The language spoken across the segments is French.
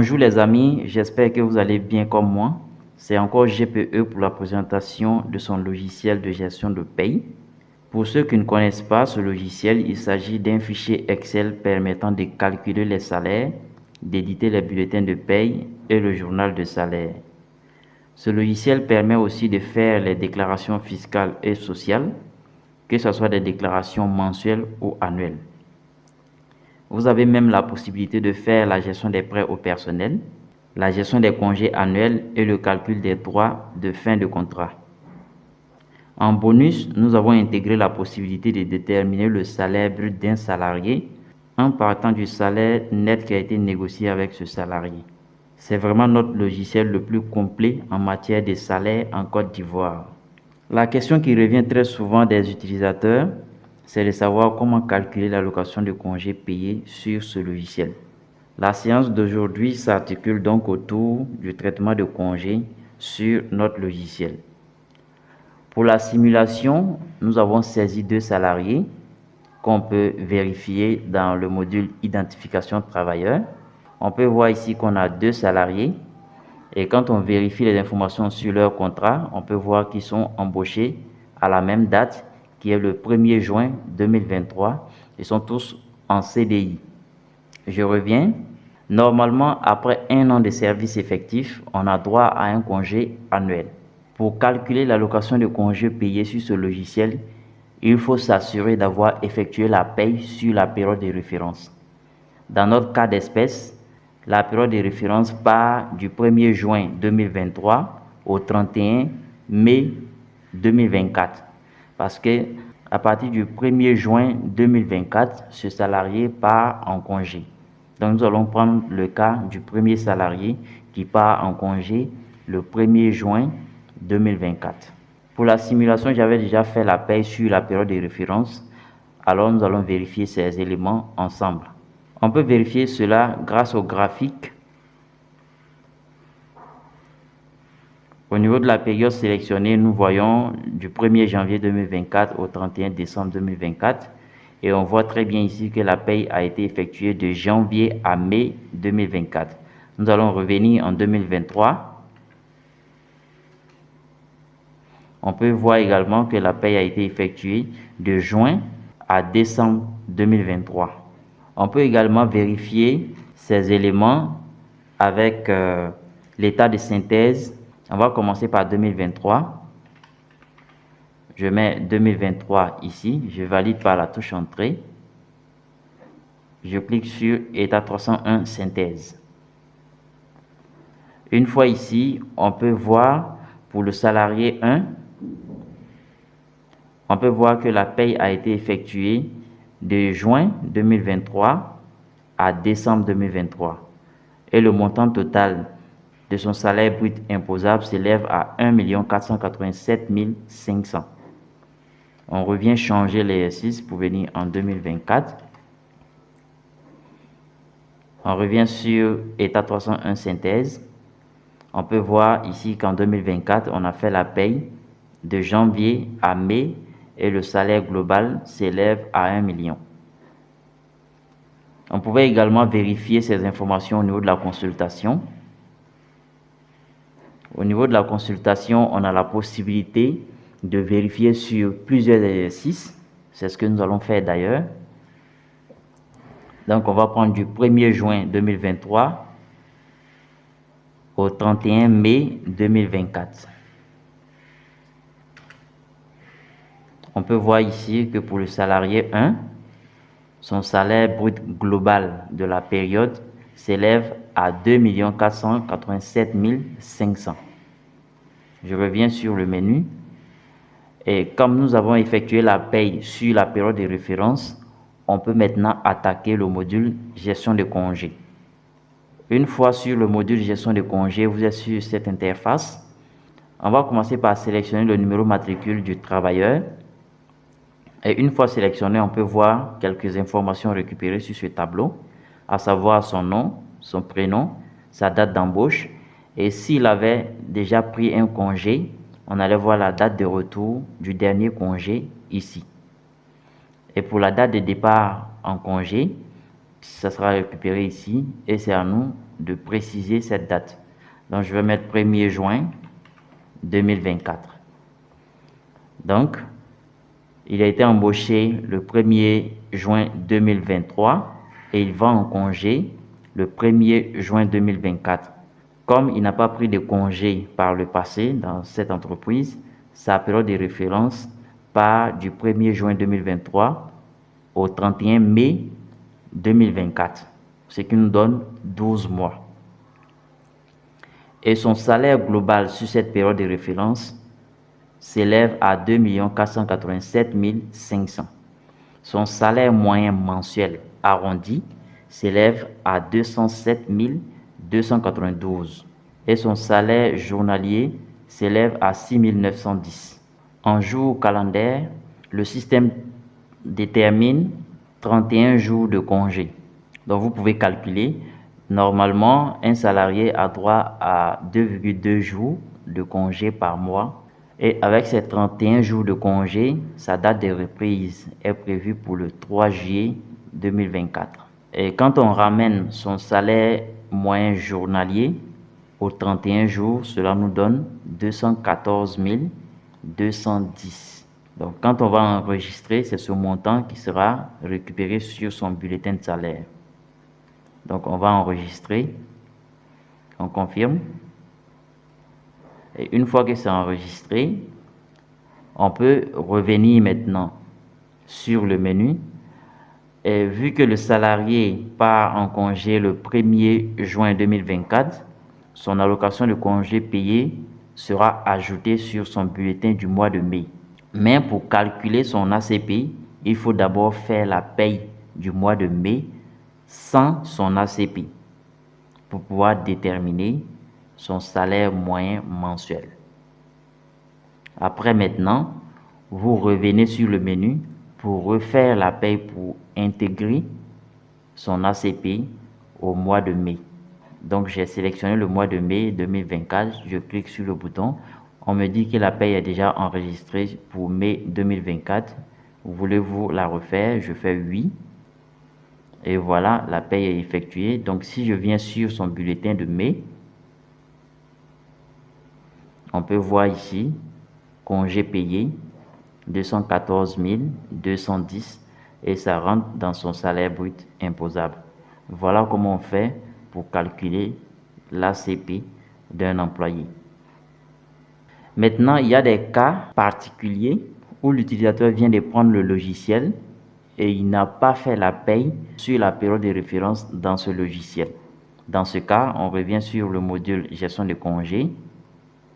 Bonjour les amis, j'espère que vous allez bien comme moi. C'est encore GPE pour la présentation de son logiciel de gestion de paye. Pour ceux qui ne connaissent pas ce logiciel, il s'agit d'un fichier Excel permettant de calculer les salaires, d'éditer les bulletins de paye et le journal de salaire. Ce logiciel permet aussi de faire les déclarations fiscales et sociales, que ce soit des déclarations mensuelles ou annuelles. Vous avez même la possibilité de faire la gestion des prêts au personnel, la gestion des congés annuels et le calcul des droits de fin de contrat. En bonus, nous avons intégré la possibilité de déterminer le salaire brut d'un salarié en partant du salaire net qui a été négocié avec ce salarié. C'est vraiment notre logiciel le plus complet en matière de salaire en Côte d'Ivoire. La question qui revient très souvent des utilisateurs, c'est de savoir comment calculer l'allocation de congés payés sur ce logiciel. La séance d'aujourd'hui s'articule donc autour du traitement de congés sur notre logiciel. Pour la simulation, nous avons saisi 2 salariés qu'on peut vérifier dans le module identification travailleur. On peut voir ici qu'on a 2 salariés et quand on vérifie les informations sur leur contrat, on peut voir qu'ils sont embauchés à la même date qui est le 1er juin 2023. Ils sont tous en CDI. Je reviens. Normalement, après 1 an de service effectif, on a droit à un congé annuel. Pour calculer l'allocation de congés payés sur ce logiciel, il faut s'assurer d'avoir effectué la paye sur la période de référence. Dans notre cas d'espèce, la période de référence part du 1er juin 2023 au 31 mai 2024. Parce que à partir du 1er juin 2024, ce salarié part en congé. Donc nous allons prendre le cas du premier salarié qui part en congé le 1er juin 2024. Pour la simulation, j'avais déjà fait la paye sur la période de référence. Alors nous allons vérifier ces éléments ensemble. On peut vérifier cela grâce au graphique. Au niveau de la période sélectionnée, nous voyons du 1er janvier 2024 au 31 décembre 2024. Et on voit très bien ici que la paye a été effectuée de janvier à mai 2024. Nous allons revenir en 2023. On peut voir également que la paye a été effectuée de juin à décembre 2023. On peut également vérifier ces éléments avec l'état de synthèse. On va commencer par 2023. Je mets 2023 ici. Je valide par la touche entrée. Je clique sur état 301 synthèse. Une fois ici, on peut voir pour le salarié 1, on peut voir que la paye a été effectuée de juin 2023 à décembre 2023. Et le montant total de son salaire brut imposable s'élève à 1 487 500. On revient changer l'exercice pour venir en 2024. On revient sur état 301 synthèse. On peut voir ici qu'en 2024, on a fait la paye de janvier à mai et le salaire global s'élève à 1 million. On pouvait également vérifier ces informations au niveau de la consultation. Au niveau de la consultation, on a la possibilité de vérifier sur plusieurs exercices. C'est ce que nous allons faire d'ailleurs. Donc, on va prendre du 1er juin 2023 au 31 mai 2024. On peut voir ici que pour le salarié 1, son salaire brut global de la période s'élève à 2 487 500. Je reviens sur le menu. Et comme nous avons effectué la paye sur la période de référence, on peut maintenant attaquer le module gestion de congés. Une fois sur le module gestion de congés, vous êtes sur cette interface. On va commencer par sélectionner le numéro matricule du travailleur. Et une fois sélectionné, on peut voir quelques informations récupérées sur ce tableau, à savoir son nom, son prénom, sa date d'embauche. Et s'il avait déjà pris un congé, on allait voir la date de retour du dernier congé ici. Et pour la date de départ en congé, ça sera récupéré ici et c'est à nous de préciser cette date. Donc, je vais mettre 1er juin 2024. Donc, il a été embauché le 1er juin 2023 et il va en congé le 1er juin 2024. Comme il n'a pas pris de congé par le passé dans cette entreprise, sa période de référence part du 1er juin 2023 au 31 mai 2024, ce qui nous donne 12 mois. Et son salaire global sur cette période de référence s'élève à 2 487 500. Son salaire moyen mensuel arrondi s'élève à 207 292 et son salaire journalier s'élève à 6 910. En jours calendaires, le système détermine 31 jours de congé. Donc vous pouvez calculer, normalement un salarié a droit à 2,2 jours de congé par mois. Et avec ces 31 jours de congé, sa date de reprise est prévue pour le 3 juillet 2024. Et quand on ramène son salaire moyen journalier aux 31 jours, cela nous donne 214 210. Donc quand on va enregistrer, c'est ce montant qui sera récupéré sur son bulletin de salaire. Donc on va enregistrer, on confirme. Et une fois que c'est enregistré, on peut revenir maintenant sur le menu. Et vu que le salarié part en congé le 1er juin 2024, son allocation de congé payé sera ajoutée sur son bulletin du mois de mai. Mais pour calculer son ACP, il faut d'abord faire la paye du mois de mai sans son ACP pour pouvoir déterminer son salaire moyen mensuel. Après maintenant, vous revenez sur le menu pour refaire la paye pour intégrer son ACP au mois de mai. Donc j'ai sélectionné le mois de mai 2024, je clique sur le bouton. On me dit que la paye est déjà enregistrée pour mai 2024. Voulez-vous la refaire? Je fais oui. Et voilà, la paye est effectuée. Donc si je viens sur son bulletin de mai, on peut voir ici, congé payé, 214 210 et ça rentre dans son salaire brut imposable. Voilà comment on fait pour calculer l'ACP d'un employé. Maintenant, il y a des cas particuliers où l'utilisateur vient de prendre le logiciel et il n'a pas fait la paye sur la période de référence dans ce logiciel. Dans ce cas, on revient sur le module gestion de congés.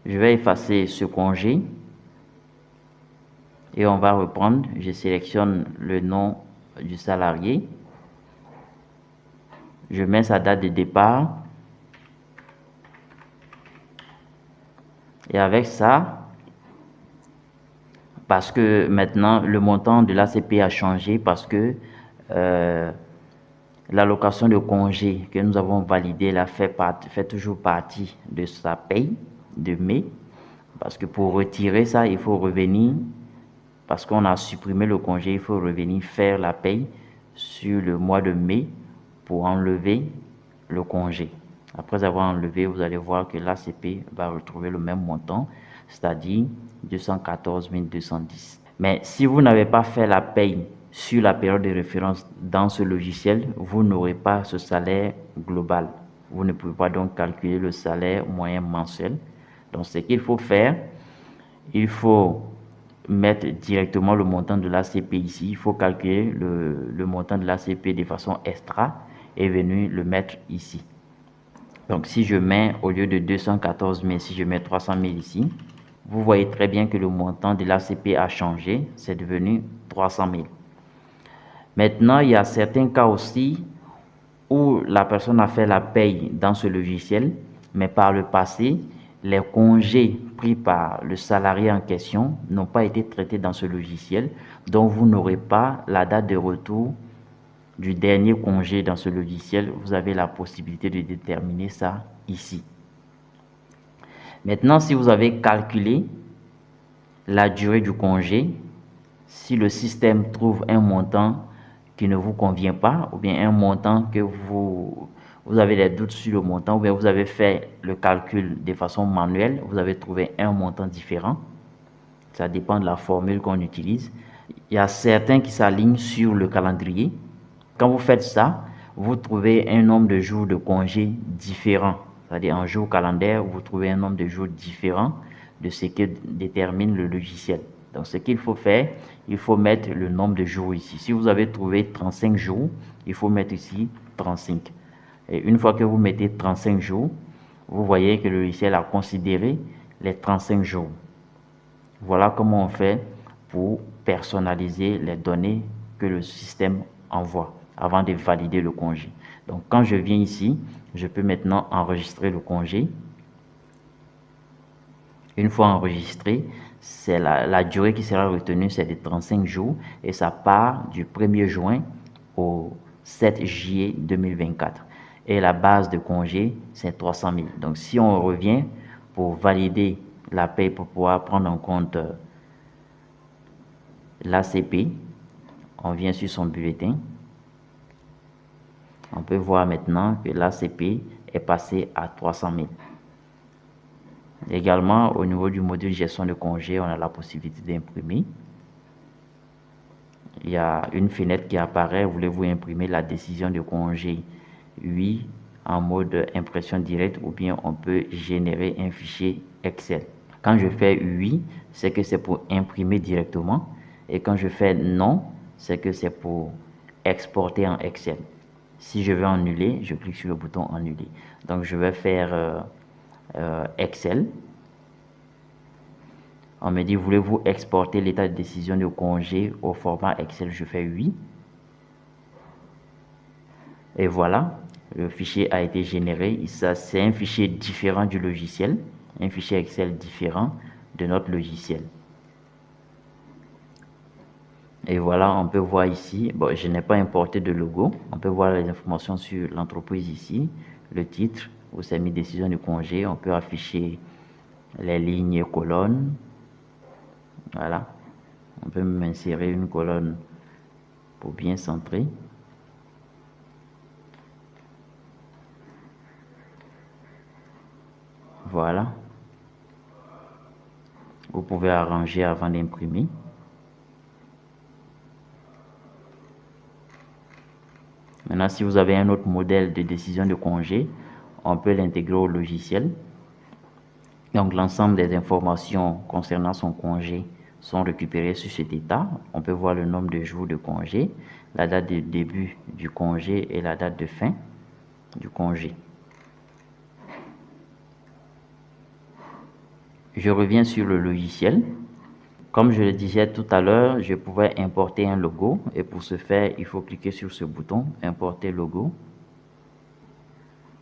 Je vais effacer ce congé et on va reprendre. Je sélectionne le nom du salarié. Je mets sa date de départ. Et avec ça, parce que maintenant le montant de l'ACP a changé parce que l'allocation de congé que nous avons validée là fait toujours partie de sa paye de mai. Parce que pour retirer ça, il faut revenir, parce qu'on a supprimé le congé, il faut revenir faire la paye sur le mois de mai pour enlever le congé. Après avoir enlevé, vous allez voir que l'ACP va retrouver le même montant, c'est-à-dire 214 210. Mais si vous n'avez pas fait la paye sur la période de référence dans ce logiciel, vous n'aurez pas ce salaire global. Vous ne pouvez pas donc calculer le salaire moyen mensuel. Donc, ce qu'il faut faire, il faut mettre directement le montant de l'ACP ici. Il faut calculer le montant de l'ACP de façon extra et venir le mettre ici. Donc, si je mets, au lieu de 214 000, si je mets 300 000 ici, vous voyez très bien que le montant de l'ACP a changé. C'est devenu 300 000. Maintenant, il y a certains cas aussi où la personne a fait la paye dans ce logiciel, mais par le passé, les congés pris par le salarié en question n'ont pas été traités dans ce logiciel, donc vous n'aurez pas la date de retour du dernier congé dans ce logiciel. Vous avez la possibilité de déterminer ça ici. Maintenant, si vous avez calculé la durée du congé, si le système trouve un montant qui ne vous convient pas, ou bien un montant que vous vous avez des doutes sur le montant, ou bien vous avez fait le calcul de façon manuelle, vous avez trouvé un montant différent. Ça dépend de la formule qu'on utilise. Il y a certains qui s'alignent sur le calendrier. Quand vous faites ça, vous trouvez un nombre de jours de congé différent. C'est-à-dire en jour calendaire, vous trouvez un nombre de jours différent de ce que détermine le logiciel. Donc ce qu'il faut faire, il faut mettre le nombre de jours ici. Si vous avez trouvé 35 jours, il faut mettre ici 35. Et une fois que vous mettez 35 jours, vous voyez que le logiciel a considéré les 35 jours. Voilà comment on fait pour personnaliser les données que le système envoie avant de valider le congé. Donc quand je viens ici, je peux maintenant enregistrer le congé. Une fois enregistré, c'est la durée qui sera retenue, c'est de 35 jours et ça part du 1er juin au 7 juillet 2024. Et la base de congé, c'est 300 000. Donc si on revient pour valider la paie, pour pouvoir prendre en compte l'ACP, on vient sur son bulletin. On peut voir maintenant que l'ACP est passé à 300 000. Également, au niveau du module gestion de congé, on a la possibilité d'imprimer. Il y a une fenêtre qui apparaît. Voulez-vous imprimer la décision de congé? Oui, en mode impression directe, ou bien on peut générer un fichier Excel. Quand je fais oui, c'est que c'est pour imprimer directement. Et quand je fais non, c'est que c'est pour exporter en Excel. Si je veux annuler, je clique sur le bouton annuler. Donc je vais faire Excel. On me dit, voulez-vous exporter l'état de décision de congé au format Excel? Je fais oui. Et voilà, le fichier a été généré. C'est un fichier différent du logiciel, un fichier Excel différent de notre logiciel. Et voilà, on peut voir ici, bon, je n'ai pas importé de logo. On peut voir les informations sur l'entreprise ici, le titre, où c'est mis décision de congé. On peut afficher les lignes et colonnes. Voilà, on peut même insérer une colonne pour bien centrer. Voilà, vous pouvez arranger avant d'imprimer. Maintenant, si vous avez un autre modèle de décision de congé, on peut l'intégrer au logiciel. Donc, l'ensemble des informations concernant son congé sont récupérées sur cet état. On peut voir le nombre de jours de congé, la date de début du congé et la date de fin du congé. Je reviens sur le logiciel. Comme je le disais tout à l'heure, je pouvais importer un logo et pour ce faire, il faut cliquer sur ce bouton « Importer logo ».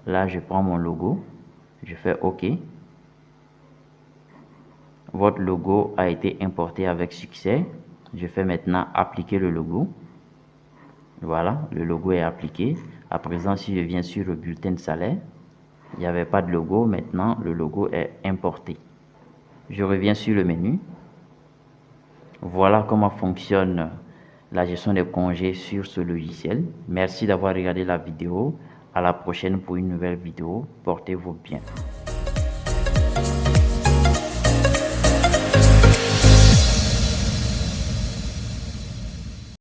Là, je prends mon logo, je fais OK. Votre logo a été importé avec succès. Je fais maintenant « Appliquer le logo ». Voilà, le logo est appliqué. À présent, si je viens sur le bulletin de salaire, il n'y avait pas de logo. Maintenant, le logo est importé. Je reviens sur le menu. Voilà comment fonctionne la gestion des congés sur ce logiciel. Merci d'avoir regardé la vidéo. À la prochaine pour une nouvelle vidéo. Portez-vous bien.